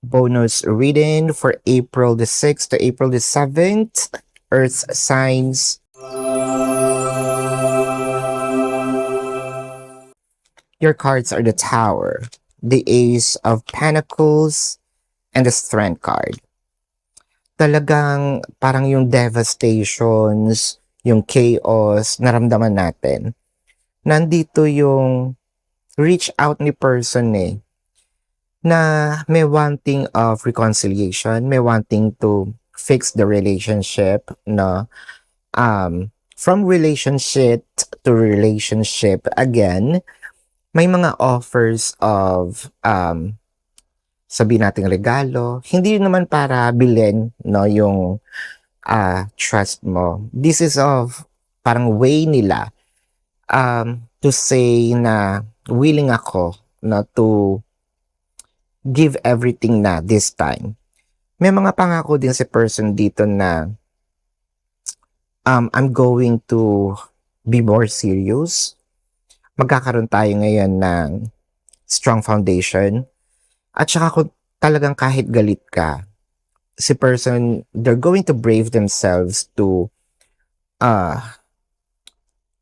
bonus reading for April the 6th to April the 7th. Earth signs. Your cards are the Tower, the Ace of Pentacles, and the Strength card. Talagang parang yung devastations, yung chaos, naramdaman natin. Nandito yung reach out ni person na may wanting of reconciliation, may wanting to fix the relationship, no? From relationship to relationship again, may mga offers of sabihin nating regalo, hindi naman para bilhin, no, yung trust mo. This is of parang way nila to say na willing ako na to give everything na this time. May mga pangako din si person dito na I'm going to be more serious. Magkakaroon tayo ngayon ng strong foundation. At saka kung talagang kahit galit ka, si person, they're going to brave themselves to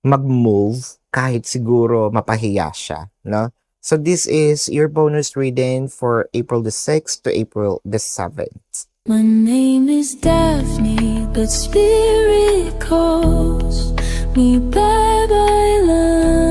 mag-move kahit siguro mapahiya siya, no? So this is your bonus reading for April the 6th to April the 7th. My name is Daphne, but spirit calls me bye-bye love.